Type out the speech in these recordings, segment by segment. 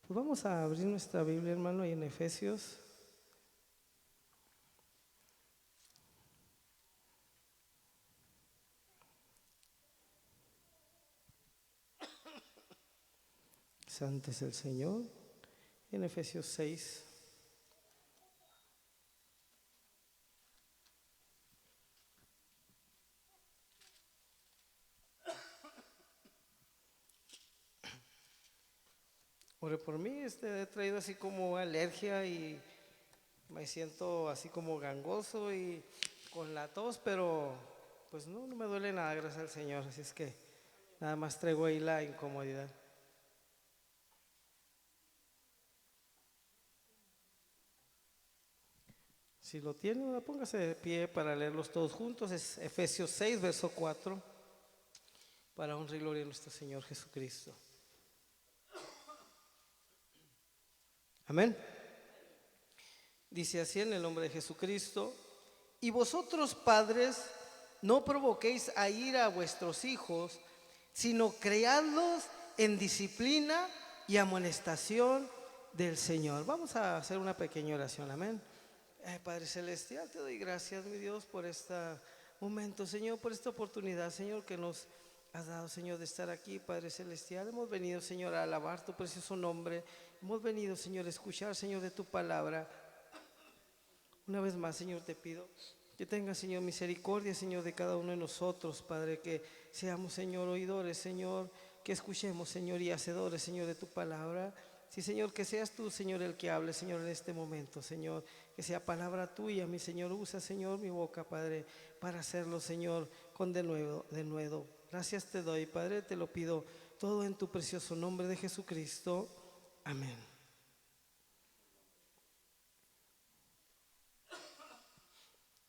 Pues vamos a abrir nuestra Biblia, hermano, y en Efesios. Santo es el Señor. En Efesios 6. Ore por mí, he traído así como alergia y me siento así como gangoso y con la tos, pero pues no me duele nada, gracias al Señor. Así es que nada más traigo ahí la incomodidad. Si lo tiene, póngase de pie para leerlos todos juntos. Es Efesios 6, verso 4, para honra y gloria de nuestro Señor Jesucristo. Amén. Dice así en el nombre de Jesucristo: y vosotros, padres, no provoquéis a ira a vuestros hijos, sino criadlos en disciplina y amonestación del Señor. Vamos a hacer una pequeña oración, amén. Padre Celestial, te doy gracias, mi Dios, por este momento, Señor, por esta oportunidad, Señor, que nos has dado, Señor, de estar aquí, Padre Celestial. Hemos venido, Señor, a alabar tu precioso nombre. Hemos venido, Señor, a escuchar, Señor, de tu palabra. Una vez más, Señor, te pido que tengas, Señor, misericordia, Señor, de cada uno de nosotros, Padre, que seamos, Señor, oidores, Señor, que escuchemos, Señor, y hacedores, Señor, de tu palabra. Sí, Señor, que seas tú, Señor, el que hable, Señor, en este momento, Señor, que sea palabra tuya, mi Señor. Usa, Señor, mi boca, Padre, para hacerlo, Señor, con de nuevo. Gracias te doy, Padre, te lo pido todo en tu precioso nombre de Jesucristo. Amén.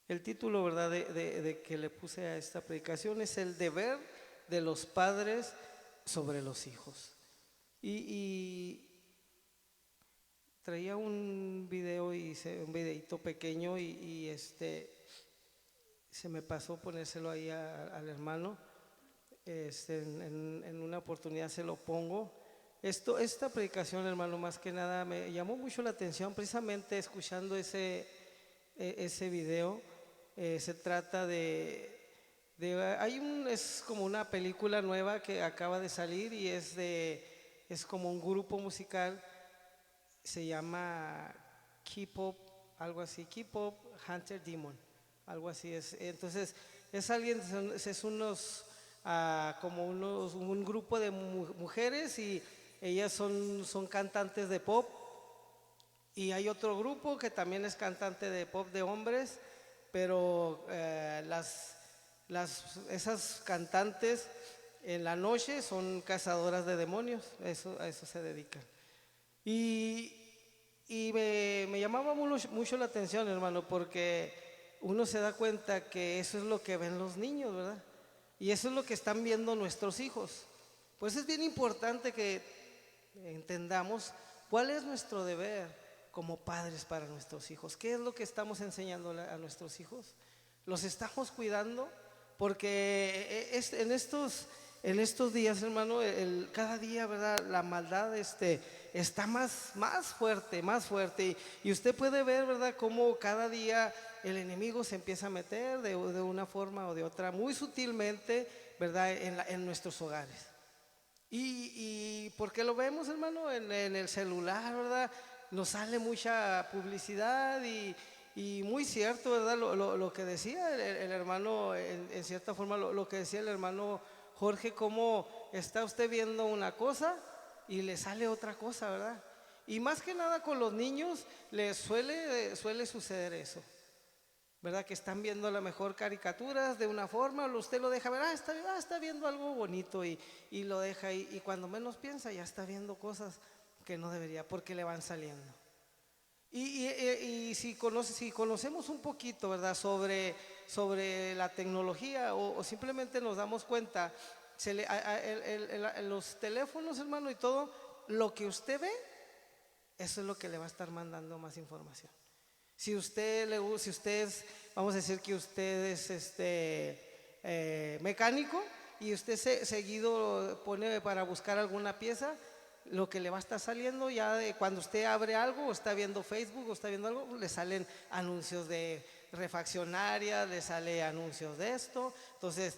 El título, ¿verdad?, de que le puse a esta predicación es el deber de los padres sobre los hijos. Y traía un video, un videito pequeño y se me pasó ponérselo ahí al hermano. En una oportunidad se lo pongo. Esta predicación, hermano, más que nada me llamó mucho la atención precisamente escuchando ese video. Se trata es como una película nueva que acaba de salir y es como un grupo musical. Se llama K-Pop, algo así, K-Pop Hunter Demon, algo así es. Entonces es alguien, es como un grupo de mujeres y ellas son cantantes de pop. Y hay otro grupo que también es cantante de pop de hombres, pero esas cantantes en la noche son cazadoras de demonios, a eso se dedican. Y, me llamaba mucho la atención, hermano, porque uno se da cuenta que eso es lo que ven los niños, ¿verdad? Y eso es lo que están viendo nuestros hijos. Pues es bien importante que entendamos cuál es nuestro deber como padres para nuestros hijos. ¿Qué es lo que estamos enseñando a nuestros hijos? ¿Los estamos cuidando? Porque en estos días, hermano, cada día, ¿verdad?, la maldad está más fuerte, más fuerte. Y usted puede ver, ¿verdad?, cómo cada día el enemigo se empieza a meter de una forma o de otra, muy sutilmente, ¿verdad?, en nuestros hogares. Y porque lo vemos, hermano, en el celular, ¿verdad? Nos sale mucha publicidad y muy cierto, ¿verdad? Lo que decía el hermano, en cierta forma, lo que decía el hermano Jorge, cómo está usted viendo una cosa y le sale otra cosa, ¿verdad? Y más que nada con los niños les suele suceder eso, ¿verdad? Que están viendo a lo mejor caricaturas de una forma, usted lo deja ver, está viendo algo bonito y lo deja ahí, y cuando menos piensa ya está viendo cosas que no debería porque le van saliendo. Y si conocemos un poquito, ¿verdad?, sobre la tecnología o simplemente nos damos cuenta, los teléfonos, hermano, y todo, lo que usted ve, eso es lo que le va a estar mandando más información. Si usted es, vamos a decir que usted es mecánico y usted seguido pone para buscar alguna pieza, lo que le va a estar saliendo ya de cuando usted abre algo o está viendo Facebook o está viendo algo, le salen anuncios de refaccionarias, le sale anuncios de esto. Entonces,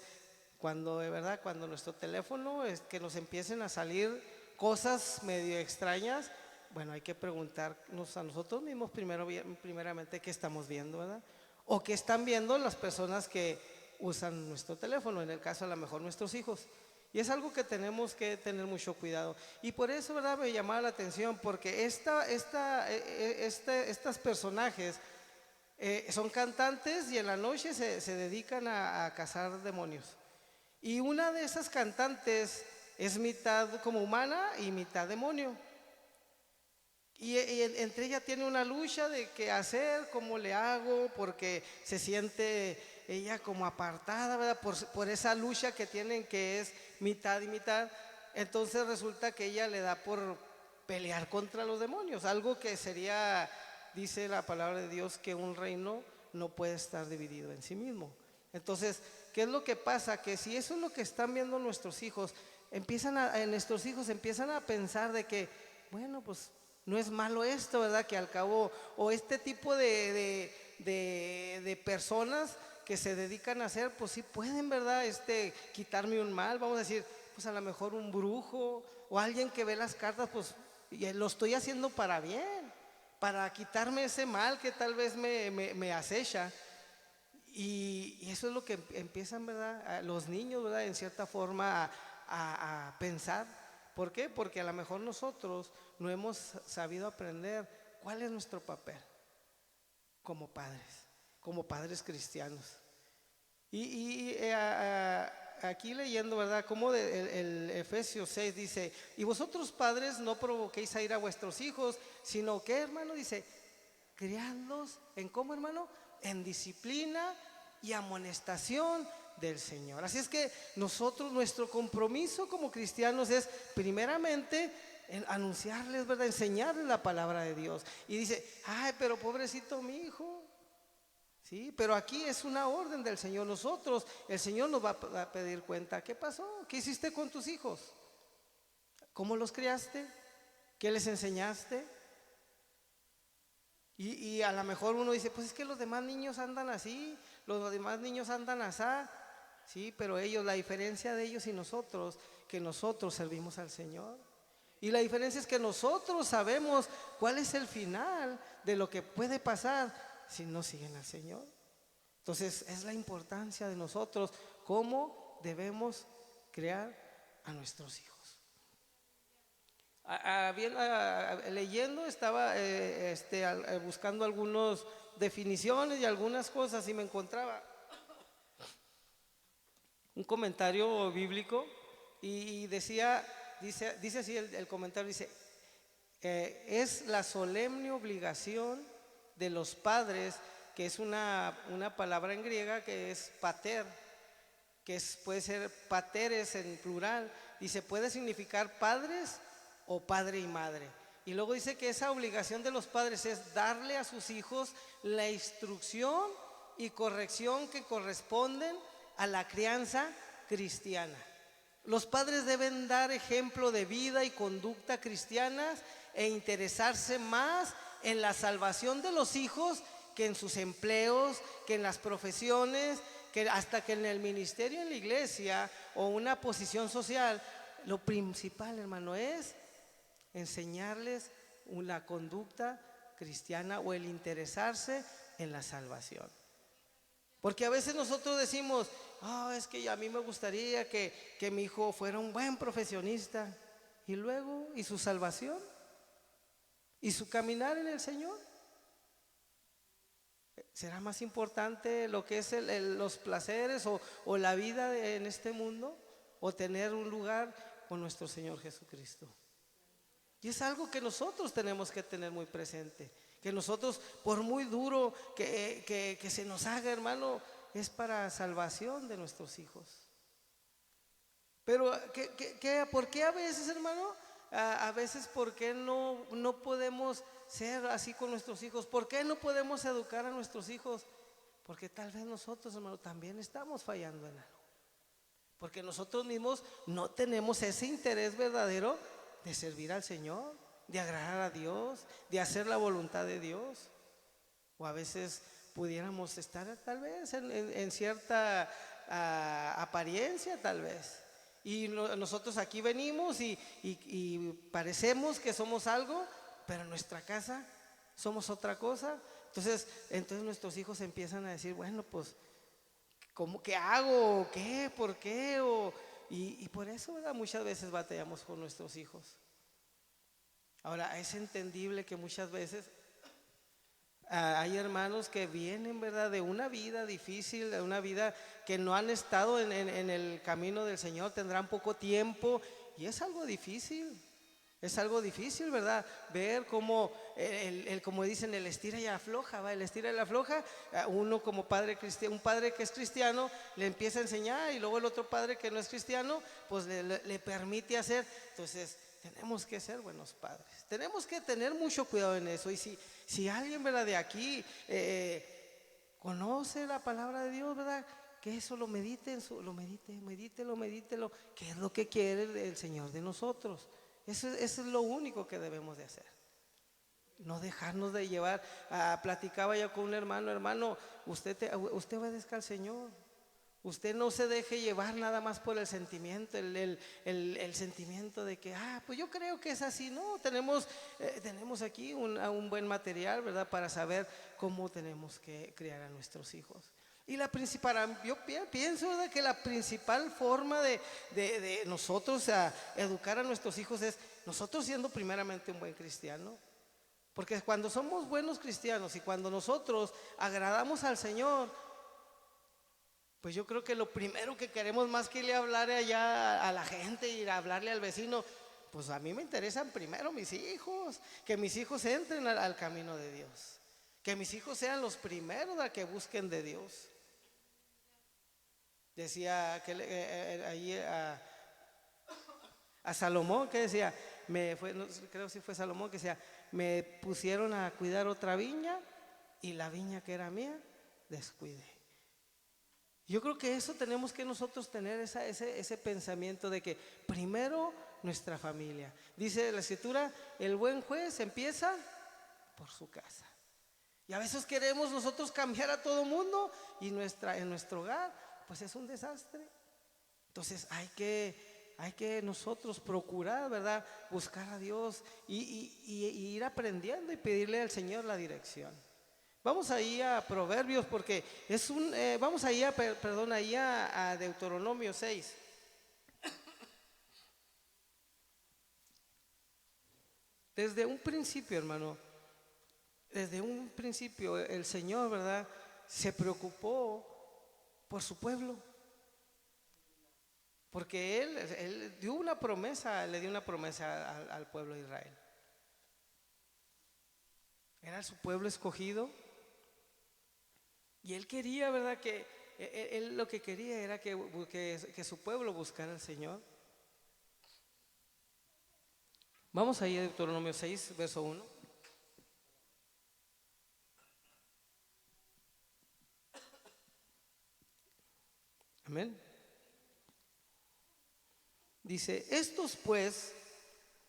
cuando de verdad, cuando nuestro teléfono es que nos empiecen a salir cosas medio extrañas, bueno, hay que preguntarnos a nosotros mismos primeramente qué estamos viendo, ¿verdad? O qué están viendo las personas que usan nuestro teléfono, en el caso a lo mejor nuestros hijos. Y es algo que tenemos que tener mucho cuidado. Y por eso, ¿verdad? Me llamaba la atención, porque estas personajes son cantantes y en la noche se dedican a cazar demonios. Y una de esas cantantes es mitad como humana y mitad demonio. Y entre ella tiene una lucha de qué hacer, cómo le hago, porque se siente ella como apartada, ¿verdad? Por esa lucha que tienen, que es mitad y mitad. Entonces resulta que ella le da por pelear contra los demonios, algo que sería, dice la palabra de Dios, que un reino no puede estar dividido en sí mismo. Entonces, ¿qué es lo que pasa? Que si eso es lo que están viendo nuestros hijos, nuestros hijos empiezan a pensar de que, bueno, pues no es malo esto, ¿verdad? Que al cabo, o este tipo de personas que se dedican a hacer, pues sí pueden, ¿verdad? Quitarme un mal, vamos a decir, pues a lo mejor un brujo o alguien que ve las cartas, pues lo estoy haciendo para bien, para quitarme ese mal que tal vez me acecha. Y eso es lo que empiezan, ¿verdad? Los niños, ¿verdad? En cierta forma a pensar. ¿Por qué? Porque a lo mejor nosotros no hemos sabido aprender cuál es nuestro papel como padres cristianos. Aquí leyendo, ¿verdad? Como el Efesios 6 dice, y vosotros padres no provoquéis a ir a vuestros hijos, sino que, hermano, dice, criadlos en cómo, hermano, en disciplina y amonestación del Señor. Así es que nosotros, nuestro compromiso como cristianos es primeramente anunciarles, ¿verdad? Enseñarles la palabra de Dios. Y dice, ay, pero pobrecito mi hijo. Sí, pero aquí es una orden del Señor. Nosotros, el Señor nos va a pedir cuenta. ¿Qué pasó? ¿Qué hiciste con tus hijos? ¿Cómo los criaste? ¿Qué les enseñaste? Y a lo mejor uno dice, pues es que los demás niños andan así, los demás niños andan asá. Sí, pero la diferencia de ellos y nosotros, que nosotros servimos al Señor. Y la diferencia es que nosotros sabemos cuál es el final de lo que puede pasar si no siguen al Señor. Entonces es la importancia de nosotros, cómo debemos criar a nuestros hijos. Leyendo estaba buscando algunas definiciones y algunas cosas y me encontraba un comentario bíblico y dice así el comentario, dice, es la solemne obligación de los padres, que es una palabra en griega que es pater, puede ser pateres en plural, dice, puede significar padres o padre y madre. Y luego dice que esa obligación de los padres es darle a sus hijos la instrucción y corrección que corresponden a la crianza cristiana. Los padres deben dar ejemplo de vida y conducta cristianas e interesarse más en la salvación de los hijos que en sus empleos, que en las profesiones, que hasta que en el ministerio en la iglesia o una posición social. Lo principal, hermano, es enseñarles una conducta cristiana o el interesarse en la salvación. Porque a veces nosotros decimos, es que a mí me gustaría que mi hijo fuera un buen profesionista. Y luego, ¿y su salvación? ¿Y su caminar en el Señor? ¿Será más importante lo que es los placeres o la vida en este mundo? ¿O tener un lugar con nuestro Señor Jesucristo? Y es algo que nosotros tenemos que tener muy presente. Que nosotros, por muy duro que se nos haga, hermano, es para salvación de nuestros hijos. Pero, ¿por qué a veces, hermano? A veces, ¿por qué no podemos ser así con nuestros hijos? ¿Por qué no podemos educar a nuestros hijos? Porque tal vez nosotros, hermano, también estamos fallando en algo. Porque nosotros mismos no tenemos ese interés verdadero de servir al Señor, de agradar a Dios, de hacer la voluntad de Dios. O a veces pudiéramos estar tal vez en cierta apariencia tal vez. Y nosotros aquí venimos y parecemos que somos algo, pero en nuestra casa somos otra cosa. Entonces nuestros hijos empiezan a decir, bueno, pues, ¿cómo que hago? ¿Qué? ¿Por qué? Y por eso, ¿verdad? Muchas veces batallamos con nuestros hijos. Ahora, es entendible que muchas veces hay hermanos que vienen, ¿verdad?, de una vida difícil, de una vida que no han estado en el camino del Señor, tendrán poco tiempo y es algo difícil. Es algo difícil, ¿verdad? Ver cómo, como dicen, el estira y afloja, ¿va? El estira y afloja. Uno como padre cristiano, un padre que es cristiano, le empieza a enseñar y luego el otro padre que no es cristiano, pues le permite hacer. Entonces, tenemos que ser buenos padres. Tenemos que tener mucho cuidado en eso. Y si alguien, ¿verdad?, de aquí conoce la palabra de Dios, ¿verdad?, que eso lo medite, medítelo, que es lo que quiere el Señor de nosotros. Eso es lo único que debemos de hacer. No dejarnos de llevar. Platicaba yo con un hermano, usted obedezca al Señor. Usted no se deje llevar nada más por el sentimiento, el sentimiento de que, pues yo creo que es así. No, tenemos aquí un buen material, ¿verdad?, para saber cómo tenemos que criar a nuestros hijos. Y yo pienso, ¿verdad?, que la principal forma de nosotros educar a nuestros hijos es nosotros siendo primeramente un buen cristiano. Porque cuando somos buenos cristianos y cuando nosotros agradamos al Señor, pues yo creo que lo primero que queremos, más que irle a hablar allá a la gente, ir a hablarle al vecino, pues a mí me interesan primero mis hijos, que mis hijos entren al camino de Dios, que mis hijos sean los primeros a que busquen de Dios. Decía que ahí a Salomón, que decía, creo que sí fue Salomón, que decía, me pusieron a cuidar otra viña y la viña que era mía descuidé. Yo creo que eso tenemos que nosotros tener ese pensamiento de que primero nuestra familia. Dice la Escritura, el buen juez empieza por su casa. Y a veces queremos nosotros cambiar a todo mundo y en nuestro hogar pues es un desastre. Entonces hay que nosotros procurar, ¿verdad?, buscar a Dios y ir aprendiendo y pedirle al Señor la dirección. Vamos ahí a Proverbios porque vamos ahí a Deuteronomio 6. Desde un principio, hermano, el Señor, ¿verdad?, se preocupó por su pueblo. Porque Él le dio una promesa al pueblo de Israel. Era su pueblo escogido. Y Él quería, ¿verdad?, que Él lo que quería era que su pueblo buscara al Señor. Vamos ahí a Deuteronomio 6, verso 1. Amén. Dice, estos pues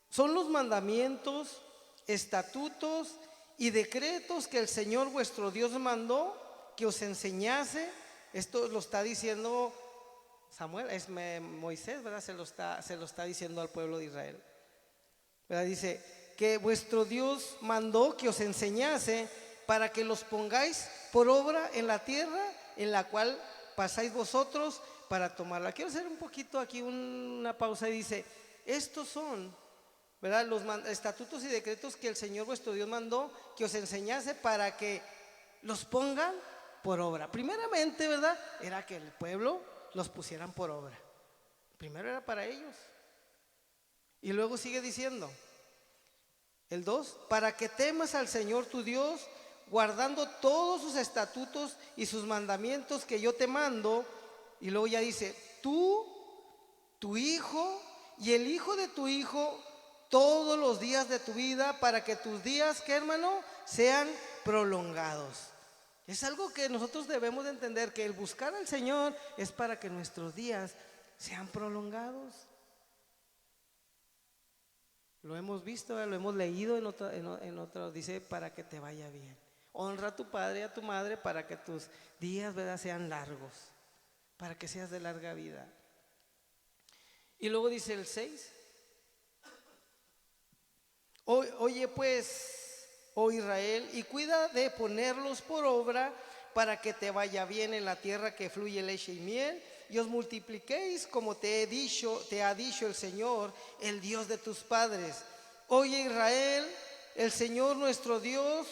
son los mandamientos, estatutos y decretos que el Señor vuestro Dios mandó que os enseñase. Esto lo está diciendo Samuel, es Moisés, ¿verdad? Se lo está diciendo al pueblo de Israel, ¿verdad? Dice que vuestro Dios mandó que os enseñase para que los pongáis por obra en la tierra en la cual pasáis vosotros para tomarla. Quiero hacer un poquito aquí una pausa y dice, estos son, ¿verdad?, los estatutos y decretos que el Señor vuestro Dios mandó que os enseñase para que los pongan por obra. Primeramente, ¿verdad?, era que el pueblo los pusieran por obra. Primero era para ellos. Y luego sigue diciendo, el 2, para que temas al Señor tu Dios, guardando todos sus estatutos y sus mandamientos que yo te mando. Y luego ya dice, tú, tu hijo y el hijo de tu hijo, todos los días de tu vida, para que tus días, ¿qué, hermano?, sean prolongados. Es algo que nosotros debemos de entender, que el buscar al Señor es para que nuestros días sean prolongados. Lo hemos visto, lo hemos leído en otro, dice para que te vaya bien. Honra a tu padre y a tu madre para que tus días, ¿verdad?, sean largos, para que seas de larga vida. Y luego dice el 6. Oye pues, oh Israel, y cuida de ponerlos por obra para que te vaya bien en la tierra que fluye leche y miel, y os multipliquéis como te ha dicho el Señor, el Dios de tus padres. Oye Israel, el Señor nuestro Dios,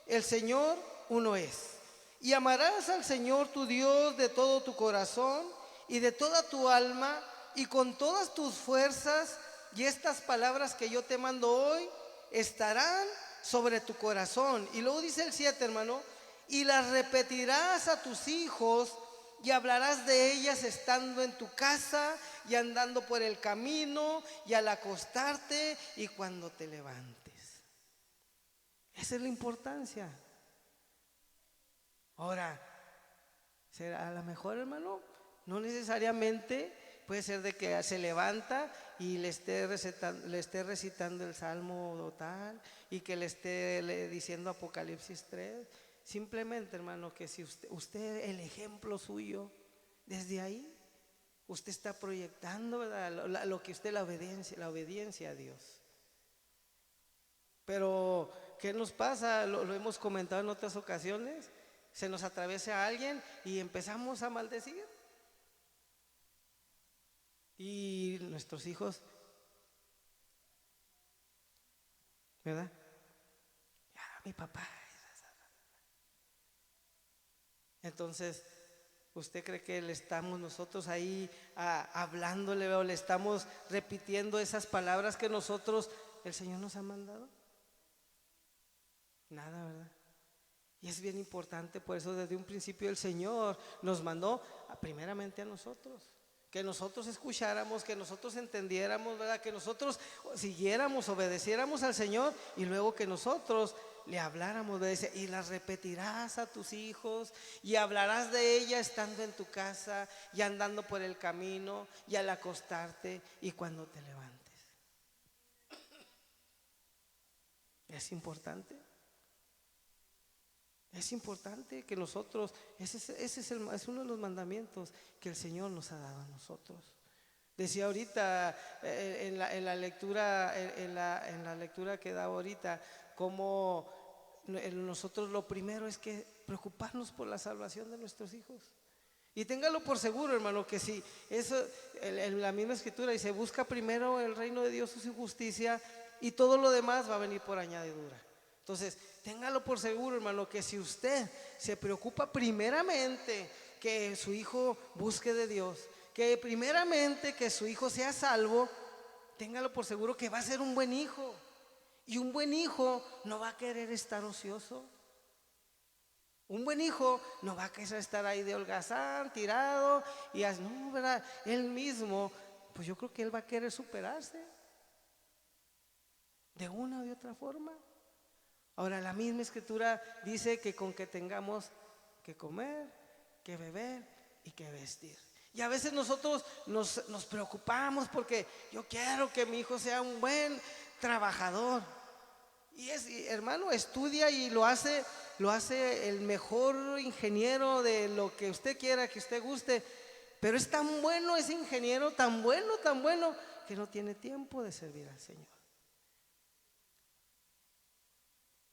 el Señor uno es. Y amarás al Señor tu Dios de todo tu corazón y de toda tu alma y con todas tus fuerzas, y estas palabras que yo te mando hoy estarán sobre tu corazón. Y luego dice el 7, hermano, y las repetirás a tus hijos y hablarás de ellas estando en tu casa y andando por el camino y al acostarte y cuando te levantes. Esa es la importancia. Ahora, será a lo mejor, hermano, no necesariamente puede ser de que se levanta y le esté recitando el salmo o tal, y que le esté diciendo Apocalipsis 3. Simplemente, hermano, que si usted el ejemplo suyo, desde ahí, usted está proyectando, ¿verdad?, lo que usted, la obediencia a Dios. Pero, ¿qué nos pasa? Lo hemos comentado en otras ocasiones. Se nos atraviesa a alguien y empezamos a maldecir. Y nuestros hijos, ¿verdad? Ya, mi papá. Entonces, ¿usted cree que le estamos nosotros ahí hablándole, o le estamos repitiendo esas palabras que nosotros, el Señor nos ha mandado? Nada, ¿verdad? Y es bien importante, por eso desde un principio el Señor nos mandó primeramente a nosotros, que nosotros escucháramos, que nosotros entendiéramos, ¿verdad?, que nosotros siguiéramos, obedeciéramos al Señor, y luego que nosotros le habláramos de ese. Y las repetirás a tus hijos y hablarás de ella estando en tu casa y andando por el camino y al acostarte y cuando te levantes. Es importante. Es importante que nosotros, ese es uno de los mandamientos que el Señor nos ha dado a nosotros. Decía ahorita en la lectura que daba ahorita, como nosotros lo primero es que preocuparnos por la salvación de nuestros hijos. Y téngalo por seguro, hermano, que si eso, en la misma escritura dice, busca primero el reino de Dios y su justicia, y todo lo demás va a venir por añadidura. Entonces, téngalo por seguro, hermano, que si usted se preocupa primeramente que su hijo busque de Dios, que primeramente que su hijo sea salvo, téngalo por seguro que va a ser un buen hijo. Y un buen hijo no va a querer estar ocioso. Un buen hijo no va a querer estar ahí de holgazán, tirado, y no, ¿verdad? Él mismo, pues yo creo que él va a querer superarse de una o de otra forma. Ahora, la misma escritura dice que con que tengamos que comer, que beber y que vestir. Y a veces nosotros nos preocupamos porque yo quiero que mi hijo sea un buen trabajador. Y hermano, estudia y lo hace el mejor ingeniero de lo que usted quiera, que usted guste. Pero es tan bueno ese ingeniero, tan bueno, que no tiene tiempo de servir al Señor.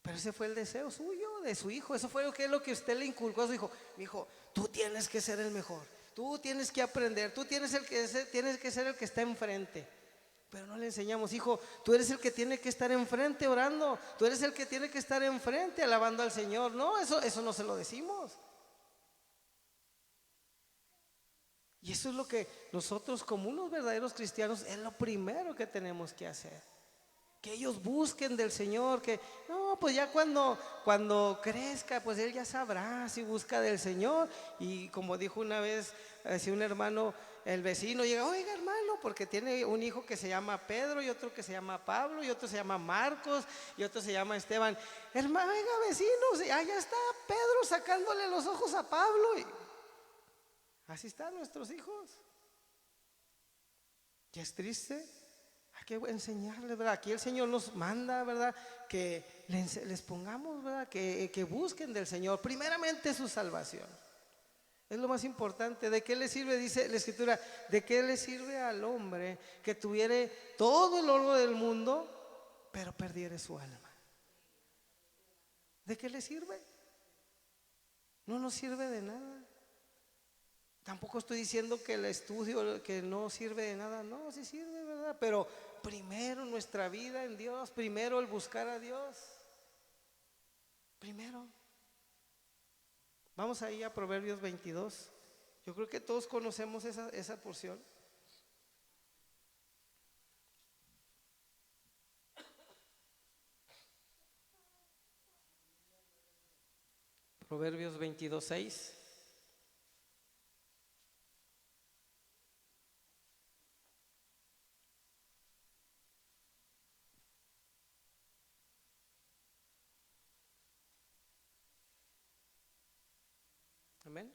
Pero ese fue el deseo suyo, de su hijo. Eso fue lo que usted le inculcó a su hijo. Mi hijo, tú tienes que ser el mejor. Tú tienes que aprender. Tú tienes que ser el que está enfrente. Pero no le enseñamos, hijo, tú eres el que tiene que estar enfrente orando. Tú eres el que tiene que estar enfrente alabando al Señor. No, eso no se lo decimos. Y eso es lo que nosotros como unos verdaderos cristianos es lo primero que tenemos que hacer. Que ellos busquen del Señor, que no, pues ya cuando crezca, pues él ya sabrá si busca del Señor. Y como dijo una vez, decía un hermano, el vecino llega, oiga hermano, porque tiene un hijo que se llama Pedro y otro que se llama Pablo y otro se llama Marcos y otro se llama Esteban. Hermano, oiga vecino, allá está Pedro sacándole los ojos a Pablo. Y así están nuestros hijos. ¿Ya es triste? Hay que enseñarles, ¿verdad? Aquí el Señor nos manda, ¿verdad? Que les pongamos, ¿verdad? Que busquen del Señor, primeramente su salvación. Es lo más importante. ¿De qué le sirve, dice la Escritura, de qué le sirve al hombre que tuviere todo el oro del mundo, pero perdiere su alma? ¿De qué le sirve? No nos sirve de nada. Tampoco estoy diciendo que el estudio que no sirve de nada. No, sí sirve, ¿verdad? Pero primero nuestra vida en Dios, primero el buscar a Dios. Primero. Vamos ahí a Proverbios 22. Yo creo que todos conocemos esa porción. Proverbios 22:6. Amén.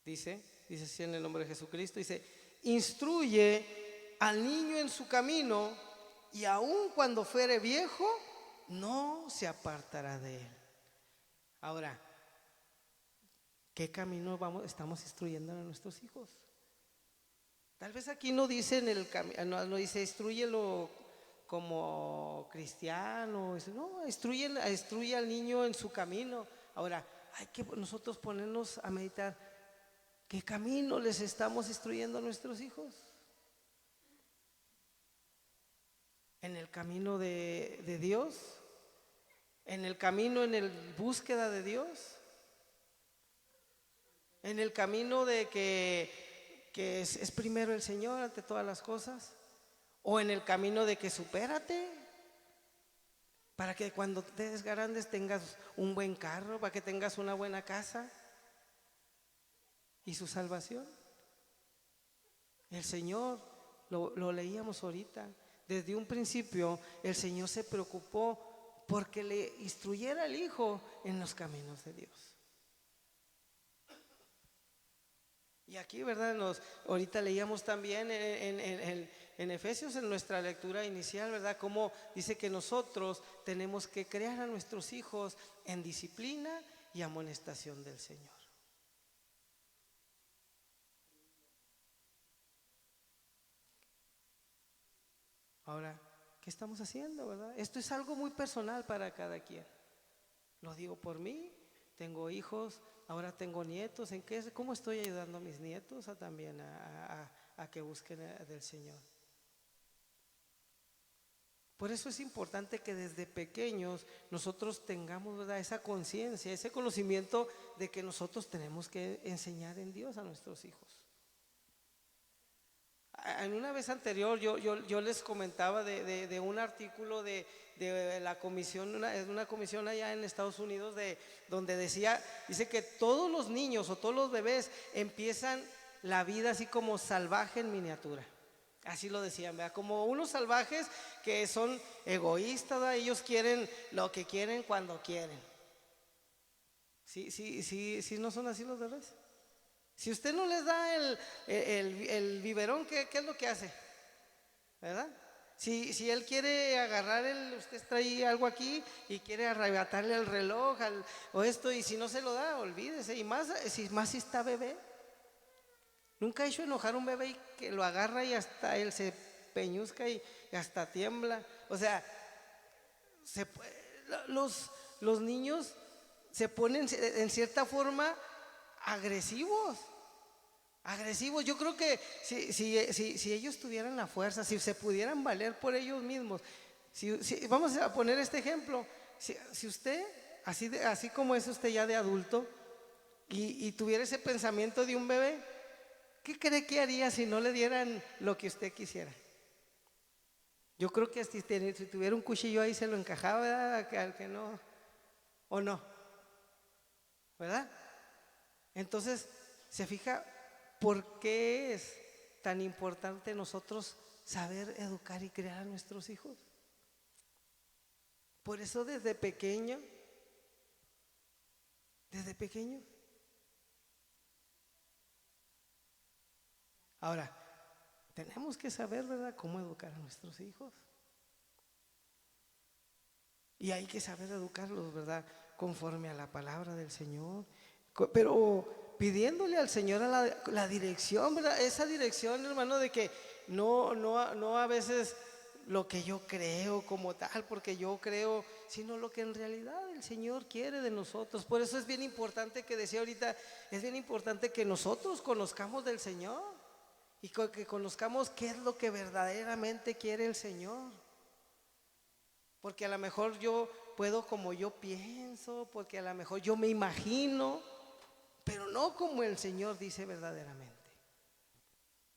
Dice así en el nombre de Jesucristo, dice: instruye al niño en su camino, y aun cuando fuere viejo, no se apartará de él. Ahora, ¿qué camino estamos instruyendo a nuestros hijos? Tal vez aquí no dice no dice instrúyelo como cristiano, no, instruye al niño en su camino. Ahora, hay que nosotros ponernos a meditar, ¿qué camino les estamos instruyendo a nuestros hijos? ¿En el camino de Dios? ¿En el camino, en el búsqueda de Dios? ¿En el camino de que es primero el Señor ante todas las cosas? ¿O en el camino de que supérate, para que cuando te des grandes tengas un buen carro, para que tengas una buena casa y su salvación? El Señor, lo leíamos ahorita, desde un principio el Señor se preocupó porque le instruyera al Hijo en los caminos de Dios. Y aquí, ¿verdad? Ahorita leíamos también en Efesios, en nuestra lectura inicial, ¿verdad? Cómo dice que nosotros tenemos que crear a nuestros hijos en disciplina y amonestación del Señor. Ahora, ¿qué estamos haciendo, verdad? Esto es algo muy personal para cada quien. Lo digo por mí, tengo hijos, ahora tengo nietos. ¿Cómo estoy ayudando a mis nietos también a que busquen del Señor? Por eso es importante que desde pequeños nosotros tengamos, ¿verdad?, esa conciencia, ese conocimiento de que nosotros tenemos que enseñar en Dios a nuestros hijos. En una vez anterior yo les comentaba de un artículo de la comisión, una comisión allá en Estados Unidos, donde dice que todos los niños o todos los bebés empiezan la vida así como salvaje en miniatura. Así lo decían, ¿verdad? Como unos salvajes que son egoístas, ¿verdad? Ellos quieren lo que quieren cuando quieren. Sí, no son así los bebés. Si usted no les da el biberón, ¿qué es lo que hace? ¿Verdad? Si él quiere agarrar usted trae algo aquí y quiere arrebatarle el reloj o esto, y si no se lo da, olvídese. Y más si está bebé. Nunca he hecho enojar a un bebé y que lo agarra y hasta él se peñuzca y hasta tiembla. O sea, los niños se ponen en cierta forma agresivos. Yo creo que si ellos tuvieran la fuerza, si se pudieran valer por ellos mismos, vamos a poner este ejemplo, si usted, así como es usted ya de adulto, y tuviera ese pensamiento de un bebé, ¿qué cree que haría si no le dieran lo que usted quisiera? Yo creo que si tuviera un cuchillo ahí se lo encajaba, ¿verdad? Al que no, o no, ¿verdad? Entonces, se fija por qué es tan importante nosotros saber educar y criar a nuestros hijos. Por eso desde pequeño. Ahora, tenemos que saber, ¿verdad?, cómo educar a nuestros hijos. Y hay que saber educarlos, ¿verdad?, conforme a la palabra del Señor. Pero pidiéndole al Señor la dirección, ¿verdad? Esa dirección, hermano, de que no a veces lo que yo creo como tal, porque yo creo, sino lo que en realidad el Señor quiere de nosotros. Por eso es bien importante, que decía ahorita, es bien importante que nosotros conozcamos del Señor y que conozcamos qué es lo que verdaderamente quiere el Señor. Porque a lo mejor yo puedo como yo pienso, porque a lo mejor yo me imagino, pero no como el Señor dice verdaderamente.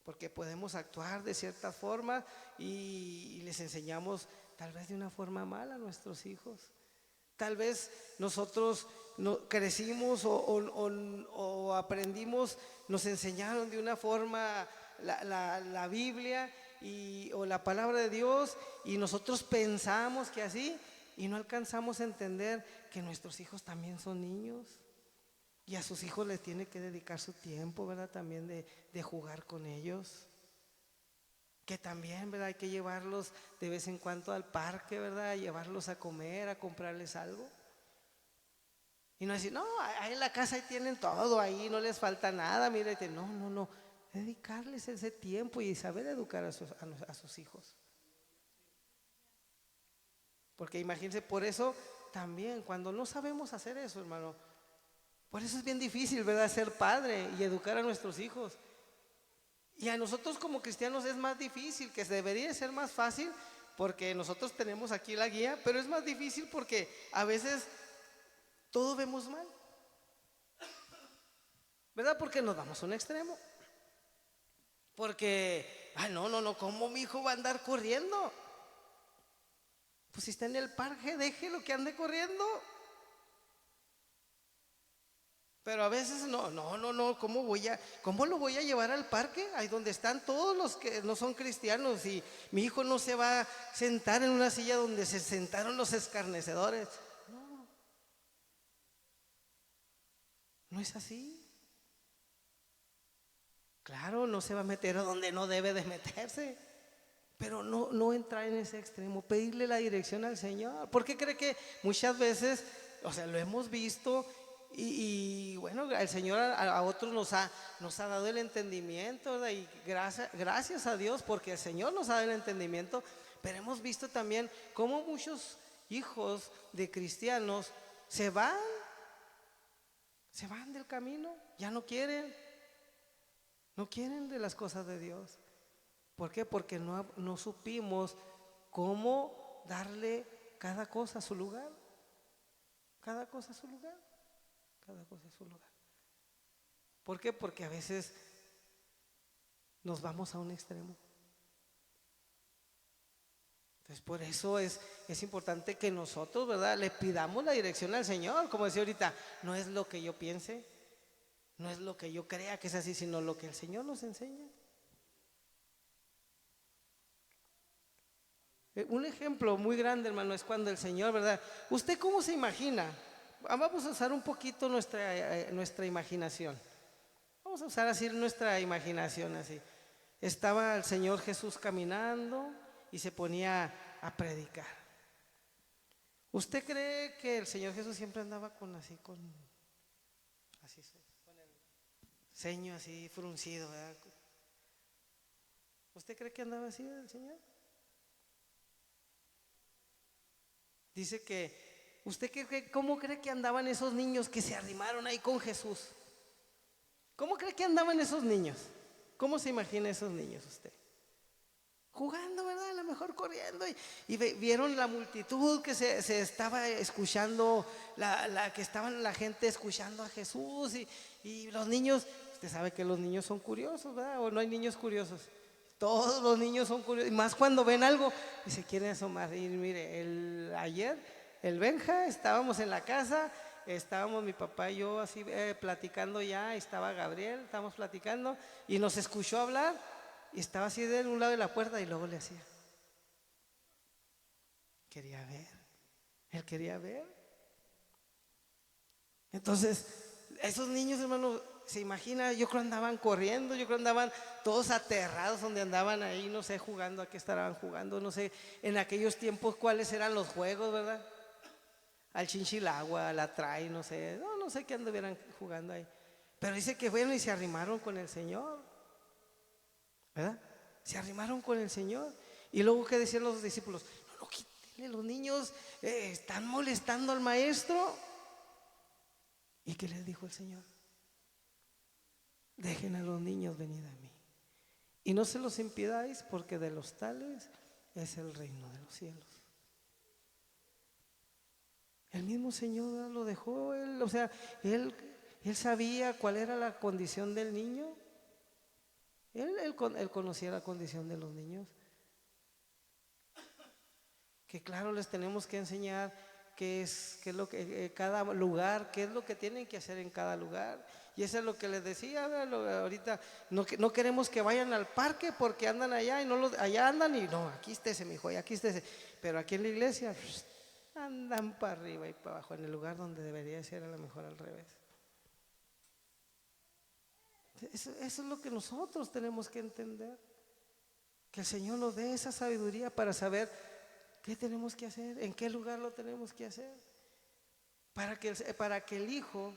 Porque podemos actuar de cierta forma y les enseñamos tal vez de una forma mala a nuestros hijos. Tal vez nosotros crecimos o aprendimos, nos enseñaron de una forma la Biblia o la palabra de Dios, y nosotros pensamos que así, y no alcanzamos a entender que nuestros hijos también son niños. Y a sus hijos les tiene que dedicar su tiempo, ¿verdad? También de jugar con ellos. Que también, ¿verdad?, hay que llevarlos de vez en cuando al parque, ¿verdad? Llevarlos a comer, a comprarles algo. Y no decir, no, ahí en la casa ahí tienen todo, ahí no les falta nada. Mira, no. Dedicarles ese tiempo y saber educar a sus hijos. Porque imagínense, por eso también, cuando no sabemos hacer eso, hermano, por eso es bien difícil, ¿verdad?, ser padre y educar a nuestros hijos. Y a nosotros como cristianos es más difícil, que debería ser más fácil, porque nosotros tenemos aquí la guía, pero es más difícil porque a veces todo vemos mal, ¿verdad? Porque nos vamos a un extremo. Porque, no, ¿cómo mi hijo va a andar corriendo? Pues si está en el parque, déjelo que ande corriendo. Pero a veces no, ¿cómo lo voy a llevar al parque? Ahí donde están todos los que no son cristianos, y mi hijo no se va a sentar en una silla donde se sentaron los escarnecedores. No es así. Claro, no se va a meter a donde no debe de meterse, pero no entrar en ese extremo, pedirle la dirección al Señor. ¿Por qué cree que muchas veces, o sea, lo hemos visto? Y bueno, el Señor a otros nos ha dado el entendimiento, ¿verdad? Y gracias a Dios, porque el Señor nos ha dado el entendimiento. Pero hemos visto también cómo muchos hijos de cristianos se van del camino, ya no quieren de las cosas de Dios. ¿Por qué? Porque no supimos cómo darle cada cosa a su lugar. Cada cosa a su lugar. Cada cosa a su lugar. ¿Por qué? Porque a veces nos vamos a un extremo. Entonces por eso es importante que nosotros, ¿verdad?, le pidamos la dirección al Señor. Como decía ahorita, no es lo que yo piense, no es lo que yo crea que es así, sino lo que el Señor nos enseña. Un ejemplo muy grande, hermano, es cuando el Señor, ¿verdad? ¿Usted cómo se imagina? Vamos a usar un poquito nuestra imaginación. Vamos a usar así nuestra imaginación así. Estaba el Señor Jesús caminando y se ponía a predicar. ¿Usted cree que el Señor Jesús siempre andaba con el ceño así fruncido, ¿verdad? ¿Usted cree que andaba así el Señor? Dice que, ¿cómo cree que andaban esos niños que se arrimaron ahí con Jesús? ¿Cómo cree que andaban esos niños? ¿Cómo se imagina esos niños usted? Jugando, ¿verdad? A lo mejor corriendo. Y vieron la multitud que se estaba escuchando, que estaban la gente escuchando a Jesús. Y los niños, usted sabe que los niños son curiosos, ¿verdad? ¿O no hay niños curiosos? Todos los niños son curiosos, y más cuando ven algo y se quieren asomar. Y mire, ayer, el Benja, estábamos en la casa, estábamos mi papá y yo así platicando ya, estaba Gabriel, estábamos platicando y nos escuchó hablar y estaba así de un lado de la puerta y luego le hacía. Quería ver, él quería ver. Entonces, esos niños, hermano, se imagina, yo creo andaban corriendo, yo creo andaban todos aterrados donde andaban ahí, no sé, jugando, a qué estaban jugando, no sé, en aquellos tiempos cuáles eran los juegos, ¿verdad? Al chinchilagua, a la tray, no sé, no sé qué anduvieran jugando ahí. Pero dice que bueno y se arrimaron con el Señor, ¿verdad? Se arrimaron con el Señor. Y luego, ¿qué decían los discípulos? No, no, quítenle, los niños están molestando al maestro. ¿Y qué les dijo el Señor? Dejen a los niños venir a mí. Y no se los impidáis, porque de los tales es el reino de los cielos. El mismo Señor lo dejó, él, o sea, él sabía cuál era la condición del niño. Él conocía la condición de los niños. Que claro, les tenemos que enseñar qué es lo que cada lugar, qué es lo que tienen que hacer en cada lugar. Y eso es lo que les decía, ahorita no queremos que vayan al parque porque andan allá y allá andan y no, aquí estése, mijo, aquí estése. Pero aquí en la iglesia andan para arriba y para abajo, en el lugar donde debería ser a lo mejor al revés. Eso es lo que nosotros tenemos que entender. Que el Señor nos dé esa sabiduría para saber qué tenemos que hacer, en qué lugar lo tenemos que hacer. Para que el hijo,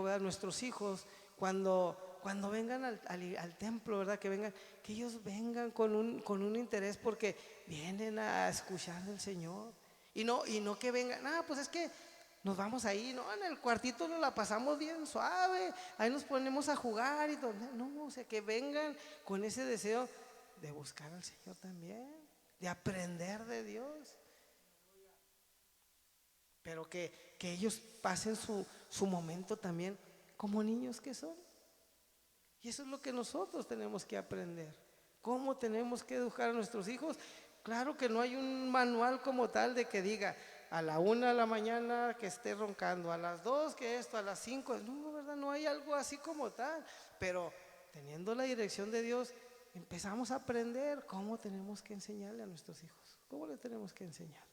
¿verdad? Nuestros hijos, cuando vengan al templo, ¿verdad? Que ellos vengan con un interés porque vienen a escuchar del Señor. Y no que vengan, pues es que nos vamos ahí, no, en el cuartito nos la pasamos bien suave, ahí nos ponemos a jugar y todo. No, o sea, que vengan con ese deseo de buscar al Señor también, de aprender de Dios. Pero que ellos pasen su momento también como niños que son. Y eso es lo que nosotros tenemos que aprender. ¿Cómo tenemos que educar a nuestros hijos? Claro que no hay un manual como tal de que diga a la 1 de la mañana que esté roncando, a las 2 que esto, a las 5. No, ¿verdad? No hay algo así como tal. Pero teniendo la dirección de Dios, empezamos a aprender cómo tenemos que enseñarle a nuestros hijos. ¿Cómo le tenemos que enseñar?